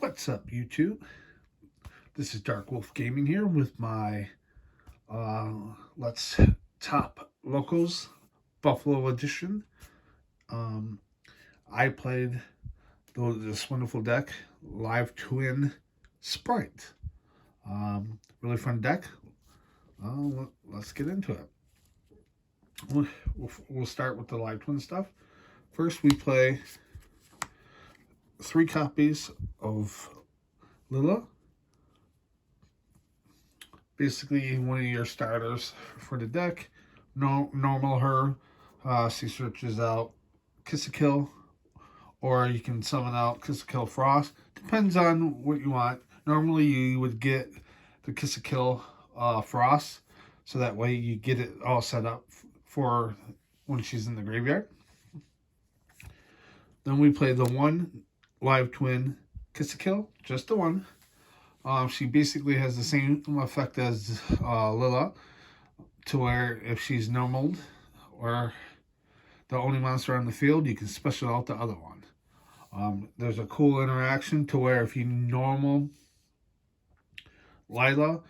What's up, YouTube? This is Dark Wolf Gaming here with my uh, Let's Top Locals Buffalo Edition. Um, I played this wonderful deck, Live Twin Spright. Really fun deck. Let's get into it. We'll start with the Live Twin stuff. First, we play 3 copies of Lila. Basically, one of your starters for the deck. Normal her. She searches out Kiss a Kill, or you can summon out Kiss a Kill Frost. Depends on what you want. Normally, you would get the Kiss a Kill Frost, so that way you get it all set up for when she's in the graveyard. Then we play the 1 Live Twin Kiss a Kill, just the 1. She basically has the same effect as Lila, to where if she's normaled or the only monster on the field, you can special out the other one. There's a cool interaction to where if you normal Lila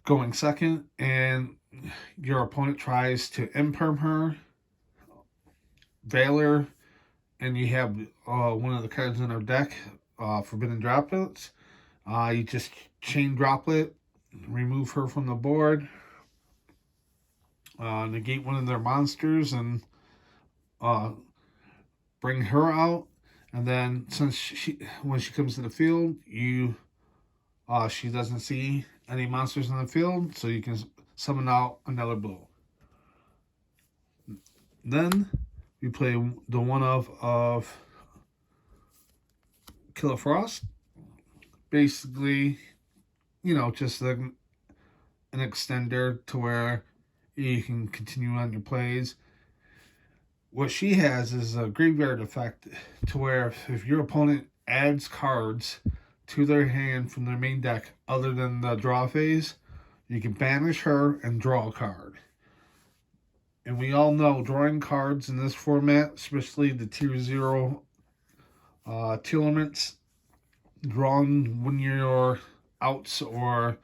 going second and your opponent tries to imperm her, Valor, and you have one of the cards in our deck, Forbidden Droplets, you just chain Droplet, remove her from the board, negate one of their monsters, and bring her out. And then since when she comes to the field, she doesn't see any monsters in the field, so you can summon out another blue. Then we play the 1 of Killer Frost. Basically, just an extender to where you can continue on your plays. What she has is a graveyard effect to where if your opponent adds cards to their hand from their main deck other than the draw phase, you can banish her and draw a card. And we all know drawing cards in this format, especially the tier 0 tournaments, drawing when you're outs or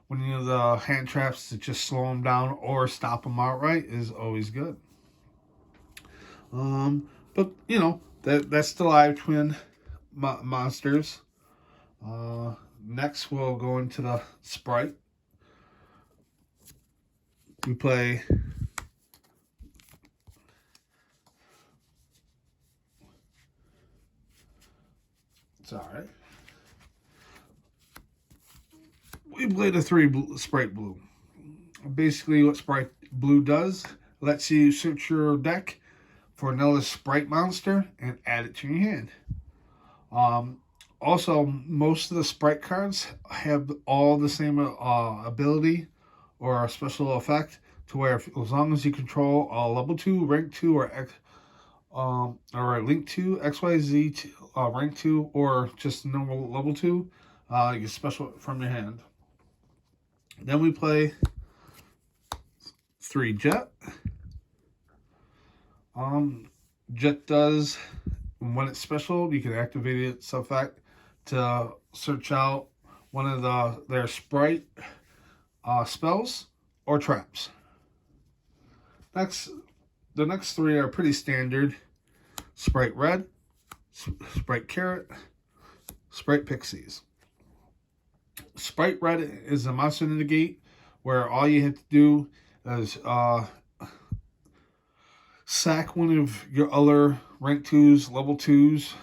when you're the hand traps to just slow them down or stop them outright is always good. But that's the Live Twin monsters. Next we'll go into the Spright. We play sorry. We play the 3 Spright Blue. Basically, what Spright Blue does, lets you search your deck for another Spright monster and add it to your hand. Also, most of the Spright cards have all the same ability or a special effect to where as long as you control a level 2, rank 2, or link 2, XYZ, rank 2, or just normal level 2, you special it from your hand. Then we play 3 Jet. Jet does, when it's special, you can activate its effect to search out one of their Spright spells or traps. The next 3 are pretty standard. Spright Red, Spright Carrot, Spright Pixies. Spright Red is a monster negate where all you have to do is sack one of your other rank 2s, level 2s,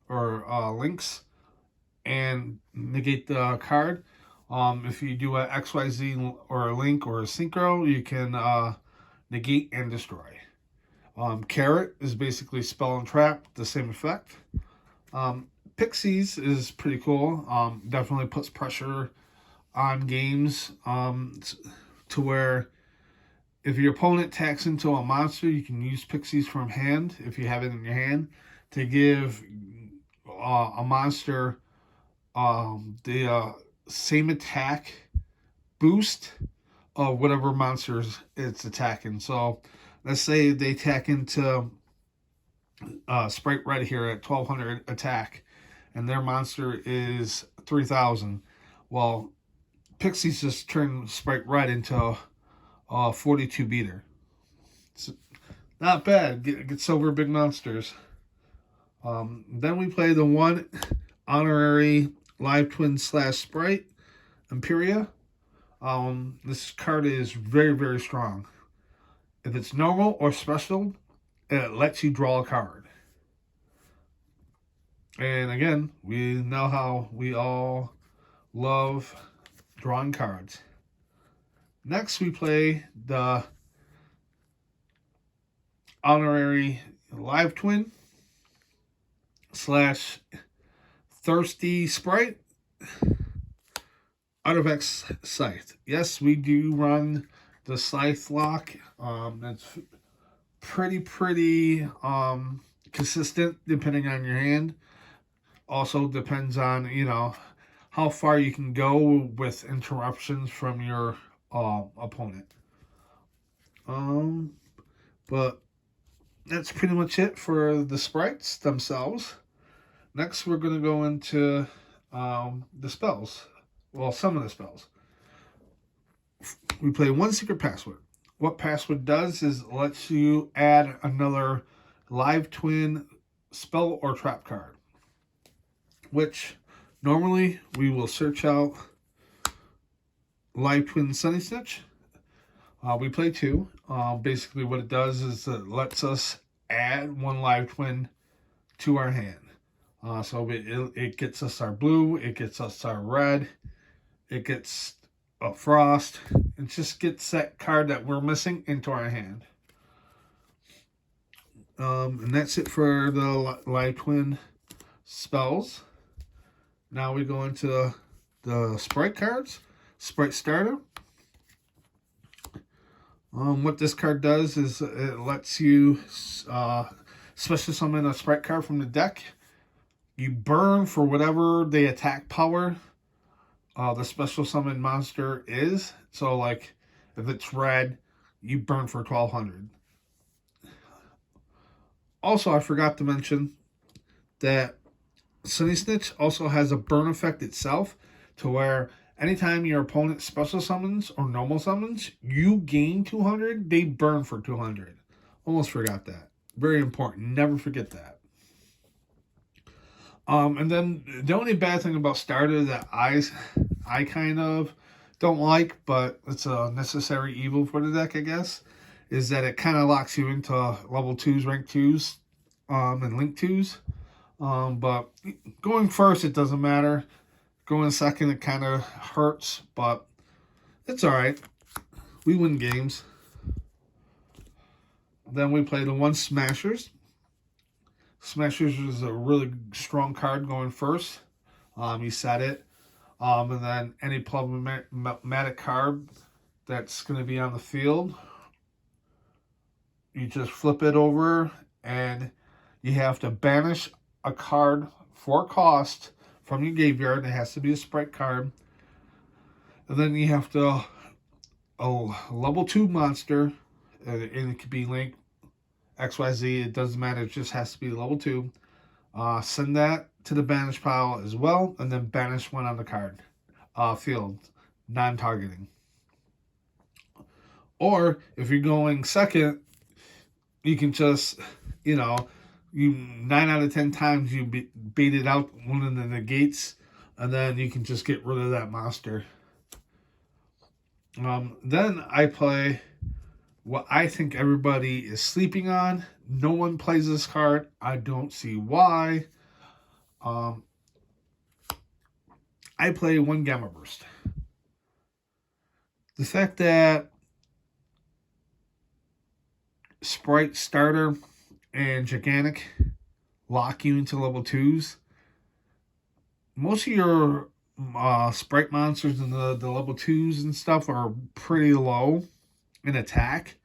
or links and negate the card. If you do a XYZ or a link or a synchro, you can negate and destroy. Carrot is basically spell and trap, the same effect. Pixies is pretty cool. Definitely puts pressure on games to where if your opponent attacks into a monster, you can use Pixies from hand, if you have it in your hand, to give a monster the same attack boost of whatever monsters it's attacking. So let's say they attack into Spright Red here at 1200 attack, and their monster is 3,000. Well, Pixies just turned Spright Red into a 42 beater. It's not bad. Gets over big monsters. Then we play the one honorary live twin / Spright Imperia. This card is very, very strong. If it's normal or special, it lets you draw a card. And again, we know how we all love drawing cards. Next, we play the honorary live twin / thirsty Spright out of X Scythe. Yes, we do run the Scythe lock. That's pretty consistent depending on your hand. Also depends on, how far you can go with interruptions from your opponent. But that's pretty much it for the sprites themselves. Next, we're going to go into the spells. Well, some of the spells. We play one secret password. What password does is lets you add another live twin spell or trap card, which normally we will search out live twin Sunny Snitch. We play two. Basically what it does is it lets us add one live twin to our hand. So it gets us our blue, it gets us our red, it gets a frost. It just gets that card that we're missing into our hand. And that's it for the live twin spells. Now we go into the Spright cards. Spright Starter. What this card does is it lets you special summon a Spright card from the deck. You burn for whatever the attack power the special summon monster is. So, like, if it's red, you burn for 1,200. Also, I forgot to mention that Sunny Snitch also has a burn effect itself, to where anytime your opponent special summons or normal summons, you gain 200, they burn for 200. Almost forgot that. Very important. Never forget that. And then the only bad thing about Starter that I kind of don't like, but it's a necessary evil for the deck, I guess, is that it kind of locks you into level 2s, rank 2s, and link 2s. But going first, it doesn't matter. Going second, it kind of hurts, but it's alright. We win games. Then we play the one Smashers. Smashers is a really strong card going first. You set it. And then any problematic card that's going to be on the field, you just flip it over and you have to banish a card for cost from your graveyard. It has to be a Spright card. And then you have to a level 2 monster, and it could be Link, XYZ, it doesn't matter, it just has to be level 2. Send that to the banish pile as well, and then banish one on the card field, non-targeting. Or if you're going second, you can just, you 9 out of 10 times you beat it out one of the negates, and then you can just get rid of that monster. Then I play what I think everybody is sleeping on. No one plays this card. I don't see why. I play one Gamma Burst. The fact that Spright Starter and Gigantic lock you into level 2s. Most of your Spright monsters in the level 2s and stuff are pretty low in attack.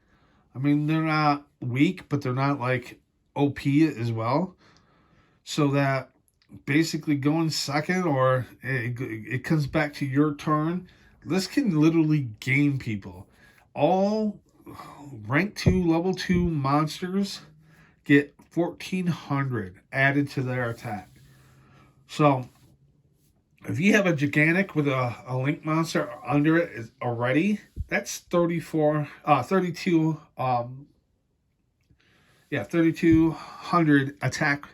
I mean, they're not weak, but they're not like OP as well. So that basically going second, or it comes back to your turn, this can literally game people. All rank 2, level 2 monsters get 1,400 added to their attack. So if you have a gigantic with a link monster under it already, that's 32, 3200 attack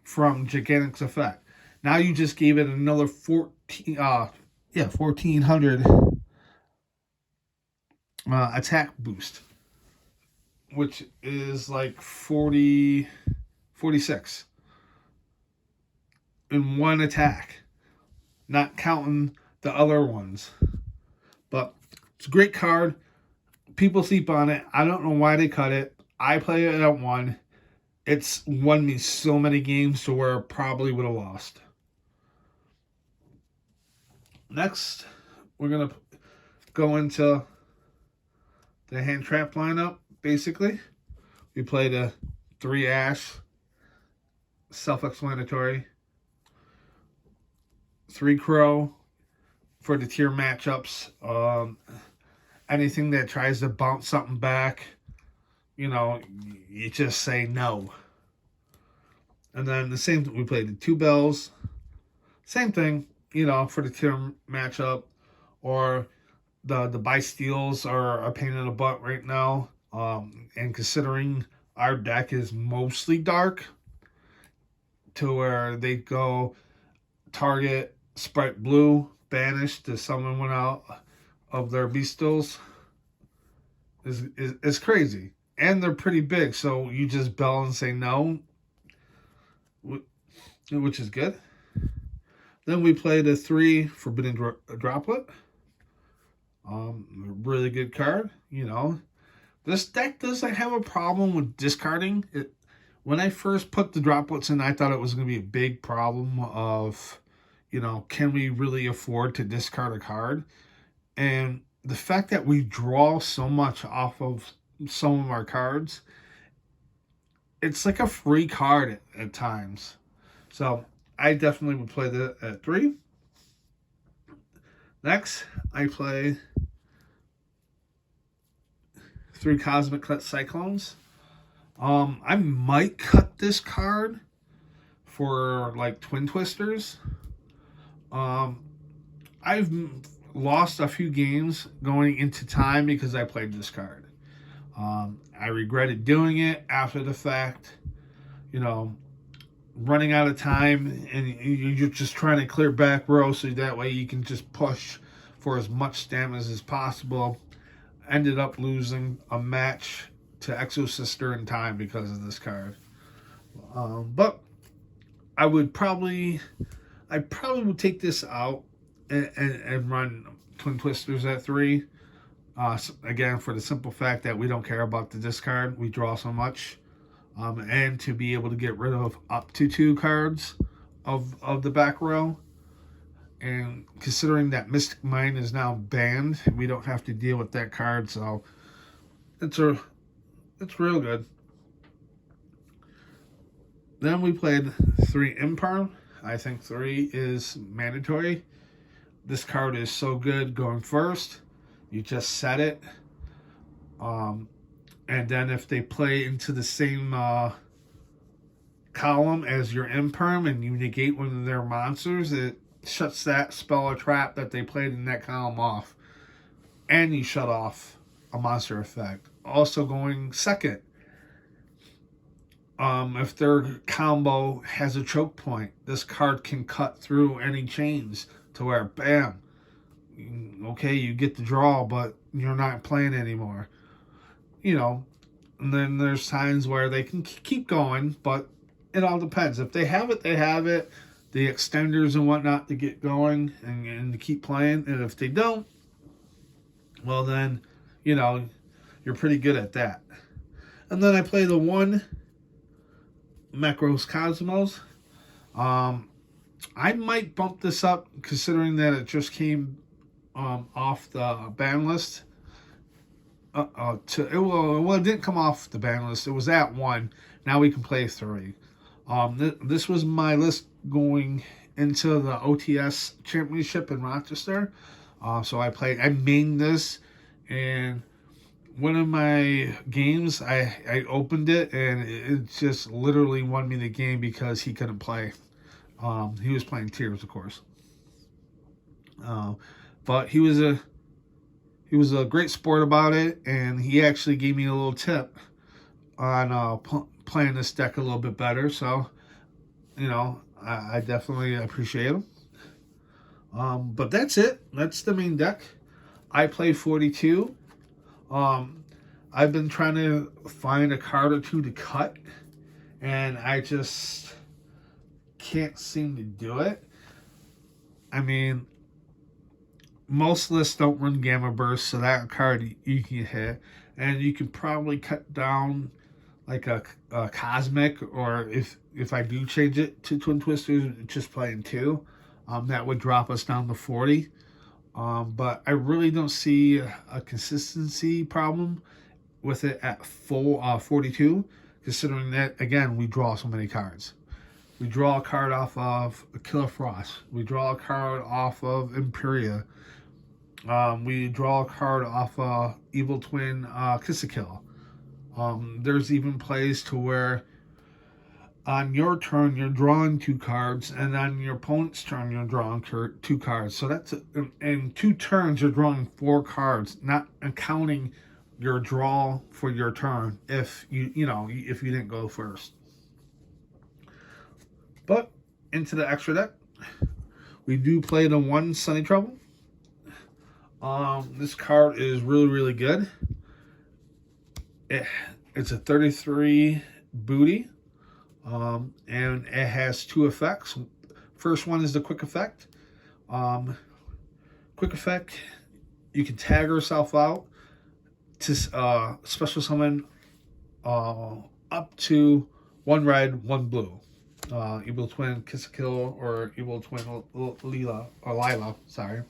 from gigantic's effect. Now you just gave it another 1400 attack boost, which is like 46 in one attack, not counting the other ones. But it's a great card. People sleep on it. I don't know why they cut it. I play it at 1. It's won me so many games to where I probably would have lost. Next, we're going to go into the hand trap lineup, basically. We played a 3 Ash, self-explanatory. 3 Crow for the tier matchups. Anything that tries to bounce something back, you just say no. And then the same, we played the 2 Bells. Same thing, for the tier matchup. Or the buy steals are a pain in the butt right now. And considering our deck is mostly dark, to where they go target Spright Blue, banish to summon one out of their beastals is crazy. And they're pretty big, so you just bell and say no, which is good. Then we played a 3 Forbidden Droplet. Really good card, This deck doesn't have a problem with discarding it. When I first put the droplets in, I thought it was going to be a big problem of, can we really afford to discard a card? And the fact that we draw so much off of some of our cards, it's like a free card at times. So I definitely would play that at 3. Next, I play 3 Cosmic Cyclones. I might cut this card for like Twin Twisters. I've lost a few games going into time because I played this card. I regretted doing it after the fact, running out of time, and you're just trying to clear back row so that way you can just push for as much stamina as possible. Ended up losing a match to Exo-Sister in time because of this card. But I probably would take this out and run Twin Twisters at 3. Again, for the simple fact that we don't care about the discard. We draw so much. And to be able to get rid of up to 2 cards of the back row. And considering that Mystic Mine is now banned, we don't have to deal with that card. So it's real good. Then we played 3 Imperm. I think 3 is mandatory. This card is so good going first. You just set it. And then if they play into the same column as your Imperm and you negate one of their monsters, it shuts that spell or trap that they played in that column off. And you shut off a monster effect. Also going second. If their combo has a choke point, this card can cut through any chains to where, bam, okay, you get the draw, but you're not playing anymore. And then there's times where they can keep going, but it all depends. If they have it, they have it. The extenders and whatnot to get going and to keep playing. And if they don't, well then, you're pretty good at that. And then I play the 1 Macros Cosmos. I might bump this up considering that it just came off the ban list. It didn't come off the ban list. It was at 1. Now we can play 3. This was my list going into the OTS Championship in Rochester. So I mained this, and one of my games, I opened it, and it just literally won me the game because he couldn't play. He was playing Tears, of course. But he was a great sport about it, and he actually gave me a little tip on playing this deck a little bit better. So, I definitely appreciate him. But that's it. That's the main deck. I play 42. I've been trying to find a card or two to cut, and I just can't seem to do it. I mean, most lists don't run Gamma Burst, so that card you can hit, and you can probably cut down like a Cosmic, or if I do change it to Twin Twisters, just playing 2, that would drop us down to 40. But I really don't see a consistency problem with it at full 42, considering that, again, we draw so many cards. We draw a card off of Killer Frost. We draw a card off of Imperia. We draw a card off Evil Twin Kiss a Kill. There's even plays to where on your turn you're drawing 2 cards, and on your opponent's turn you're drawing 2 cards. So that's in 2 turns you're drawing 4 cards, not counting your draw for your turn if if you didn't go first. But into the extra deck, we do play the 1 Sunny Trouble. This card is really, really good. It's a 33 booty, and it has 2 effects. First one is the quick effect. Quick effect, you can tag herself out to special summon up to 1 red, 1 blue. Evil Twin Kiss a Kill or Evil Twin Lila, sorry.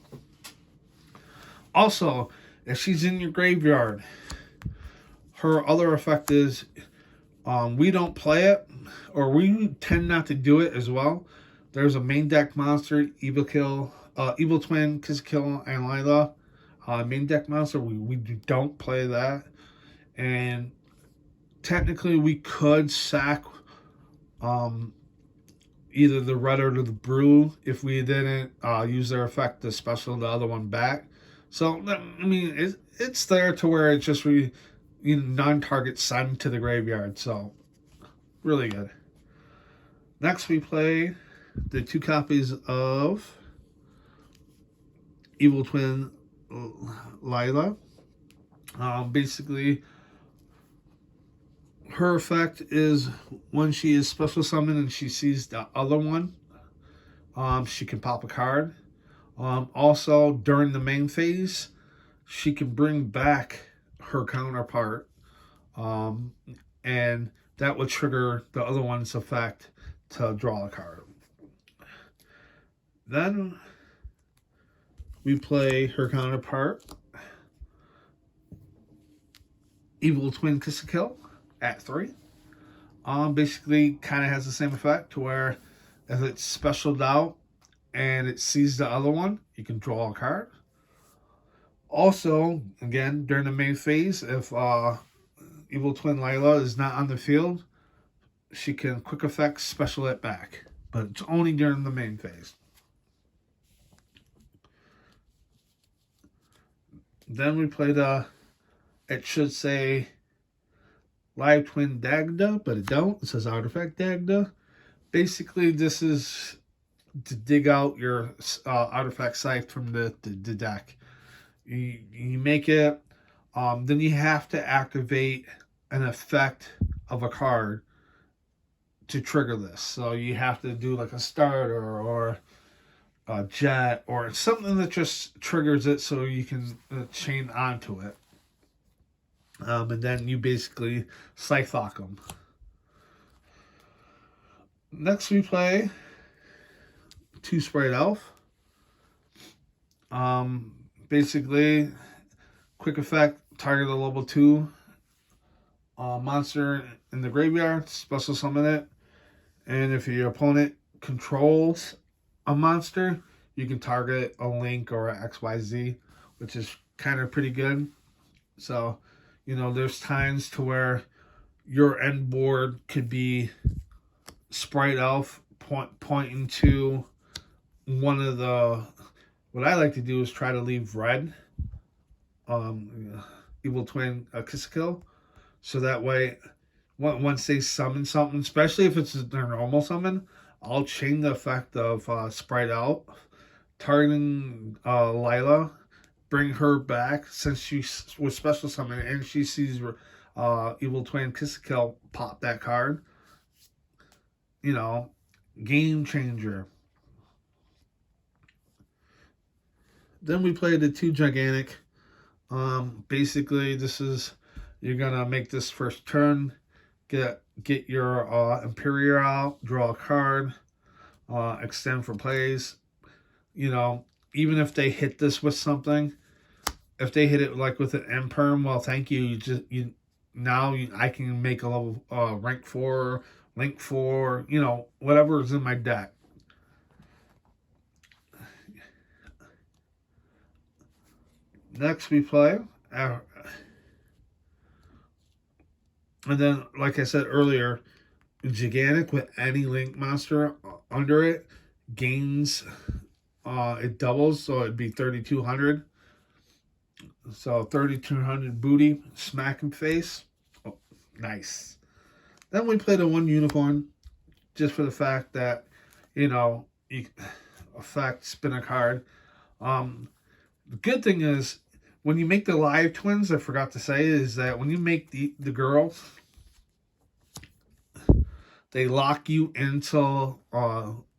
Also, if she's in your graveyard, her other effect is we don't play it, or we tend not to do it as well. There's a main deck monster, Evil Twin, Kiss a Kill, and Lila. Main deck monster, we don't play that. And technically we could sack either the red or the blue if we didn't use their effect to special the other one back. So, I mean, it's there to where it's just non-target send to the graveyard. So, really good. Next, we play the 2 copies of Evil Twin Lila. Basically, her effect is when she is special summoned and she sees the other one, she can pop a card. Also, during the main phase, she can bring back her counterpart, and that would trigger the other one's effect to draw a card. Then we play her counterpart, Evil Twin Kiss a Kill, at 3. Basically, kind of has the same effect to where if it's specialed out and it sees the other one, you can draw a card. Also, again, during the main phase, if Evil Twin Lila is not on the field, she can quick effect special it back. But it's only during the main phase. Then we play it should say Live Twin Dagda, but it don't. It says Artifact Dagda. Basically, this is to dig out your artifact scythe from the deck. You make it, then you have to activate an effect of a card to trigger this. So you have to do like a starter or a jet or something that just triggers it so you can chain onto it. And then you basically Scythe-lock them. Next we play 2 Spright Elf. Basically, quick effect, target a level 2 monster in the graveyard, special summon it. And if your opponent controls a monster, you can target a Link or a XYZ, which is kind of pretty good. So, there's times to where your end board could be Spright Elf pointing to one of the. What I like to do is try to leave red, Evil Twin Kiss Kill, so that way, once they summon something, especially if it's their normal summon, I'll chain the effect of Spright out, targeting Lila, bring her back since she was special summon and she sees Evil Twin Kiss Kill pop that card. You know, game changer. Then we played the 2 Gigantic. Basically, this is, you're gonna make this first turn, get your Imperial out, draw a card, extend for plays. You know, even if they hit this with something, if they hit it like with an Imperm, well, thank you. I can make a level rank 4, link 4, you know, whatever is in my deck. Next we play, and then like I said earlier, Gigantic with any link monster under it gains, it doubles, so it'd be 3,200. So 3,200 booty, smack in face. Oh, nice. Then we played a 1 Unicorn, just for the fact that, you know, effect, spin a card. The good thing is, when you make the live twins, I forgot to say, is that when you make the girls, they lock you into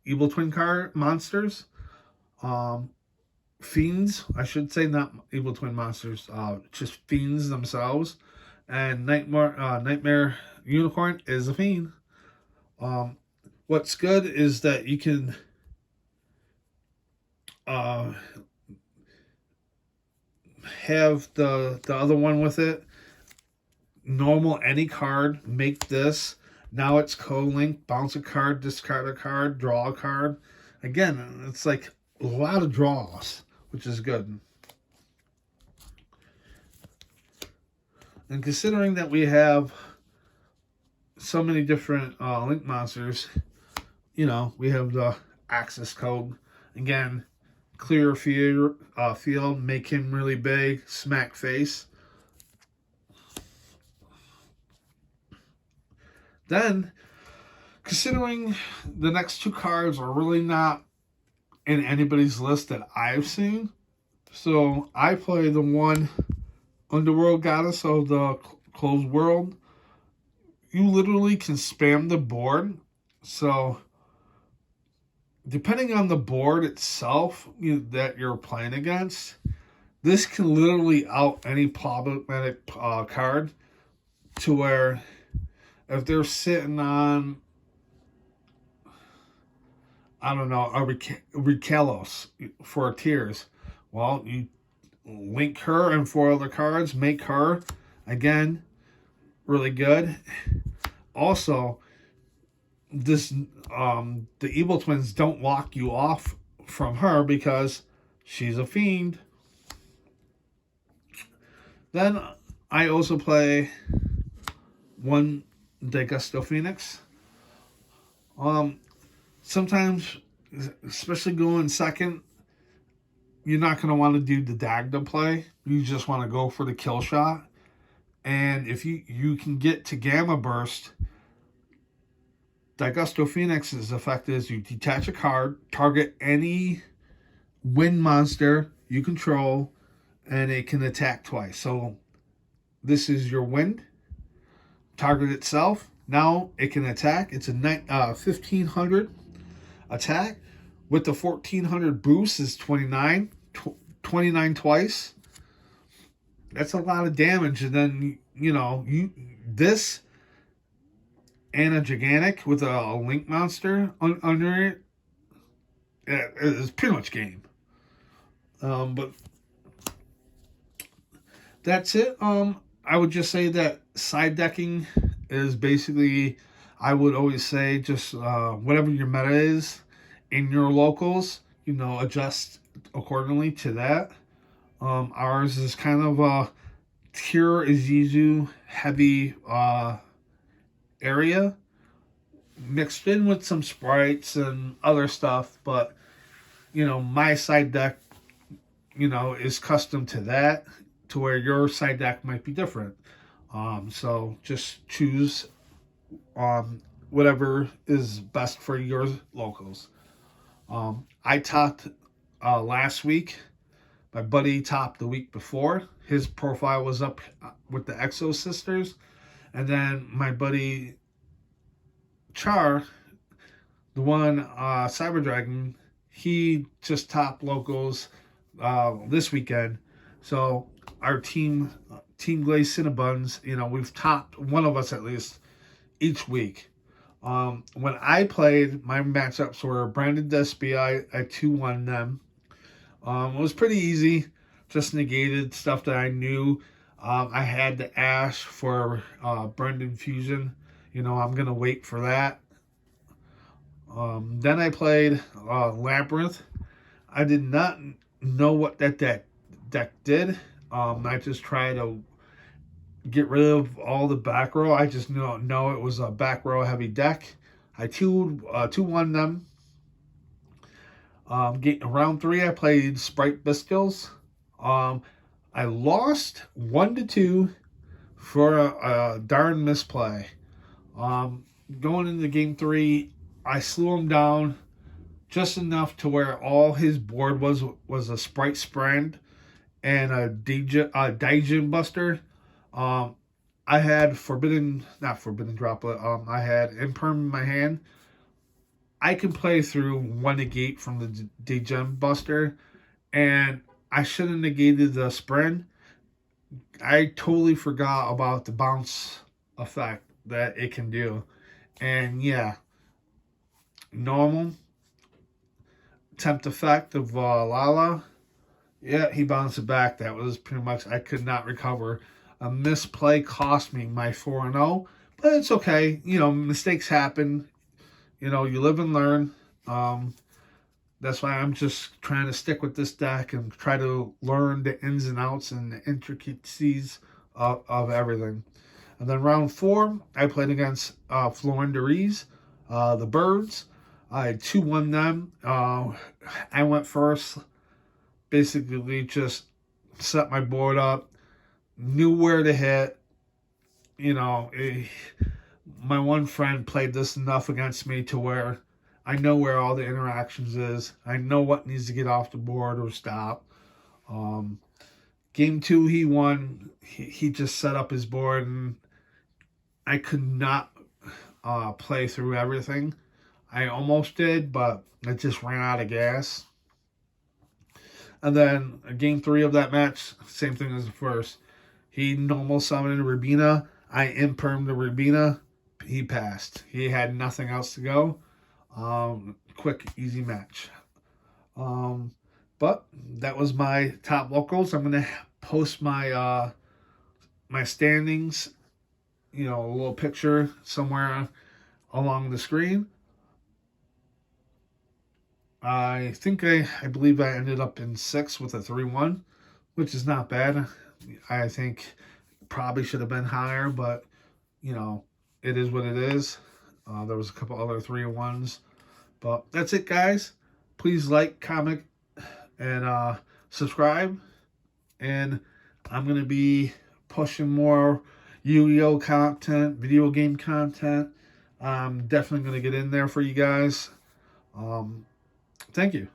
Evil Twin card monsters. Fiends, I should say, not Evil Twin monsters, just fiends themselves. And Nightmare Unicorn is a fiend. What's good is that you can have the other one with it. Normal, any card, make this. Now it's co-link, bounce a card, discard a card, draw a card. Again, it's like a lot of draws, which is good. And considering that we have so many different link monsters, you know, we have the access code. Again, clear field, make him really big, smack face. Then, considering the next 2 cards are really not in anybody's list that I've seen, so I play the 1 Underworld Goddess of the Closed World. You literally can spam the board, so depending on the board itself that you're playing against, this can literally out any problematic card, to where if they're sitting on, I don't know, a Ricalos for Tears, well, you link her and 4 other cards, make her, again, really good. Also, this the Evil Twins don't lock you off from her because she's a fiend. Then I also play 1 Daigusto Phoenix. Sometimes, especially going second, you're not going to want to do the Dagda play. You just want to go for the kill shot. And if you can get to Gamma Burst, Daigusto Phoenix's effect is you detach a card, target any wind monster you control, and it can attack twice. So this is your wind. Target itself. Now it can attack. It's a 1,500 attack. With the 1,400 boost is 29. 29 twice. That's a lot of damage. And then, you know, this and a Gigantic with a Link monster under it, it's pretty much game. But that's it. I would just say that side decking is basically, I would always say, just whatever your meta is in your locals, you know, adjust accordingly to that. Ours is kind of a Tier Izuzu heavy area, mixed in with some sprites and other stuff, but my side deck, is custom to that, to where your side deck might be different. So just choose whatever is best for your locals. I topped last week. My buddy topped the week before. His profile was up with the Exo Sisters. And then my buddy Char, the one Cyber Dragon, he just topped locals this weekend. So our Team Glaze Cinnabons, we've topped, one of us at least, each week. When I played, my matchups were Brandon Despy. I 2-1 them. It was pretty easy. Just negated stuff that I knew. I had the Ash for Brendan Fusion. I'm going to wait for that. Then I played Labyrinth. I did not know what that deck did. I just tried to get rid of all the back row. I just know it was a back row heavy deck. I 2-1 them. Round 3, I played Spright Biscuits. I lost 1-2 for a darn misplay. Going into game 3, I slew him down just enough to where all his board was a Spright Sprand and a Daijin Buster. I had not Forbidden Droplet. I had Imperm in my hand. I can play through one negate from the Daijin Buster, and I should have negated the Sprint. I totally forgot about the bounce effect that it can do. And yeah, normal tempt effect of Lala. Yeah, he bounced it back. That was pretty much, I could not recover. A misplay cost me my 4-0, but it's okay. Mistakes happen. You live and learn. That's why I'm just trying to stick with this deck and try to learn the ins and outs and the intricacies of everything. And then round 4, I played against Florindaries, the Birds. I 2-1 them. I went first. Basically just set my board up. Knew where to hit. My one friend played this enough against me to where I know where all the interactions is. I know what needs to get off the board or stop. Game 2, he won. He just set up his board, and I could not play through everything. I almost did, but I just ran out of gas. And then game 3 of that match, same thing as the first. He normal summoned Rubina. I impermed the Rubina. He passed. He had nothing else to go. Quick, easy match. But that was my top locals. I'm gonna post my my standings. A little picture somewhere along the screen. I believe I ended up in 6 with a 3-1, which is not bad. I think probably should have been higher, but it is what it is. There was a couple other 3-1s, but that's it, guys. Please like, comment, and subscribe. And I'm gonna be pushing more Yu-Gi-Oh content, video game content. I'm definitely gonna get in there for you guys. Thank you.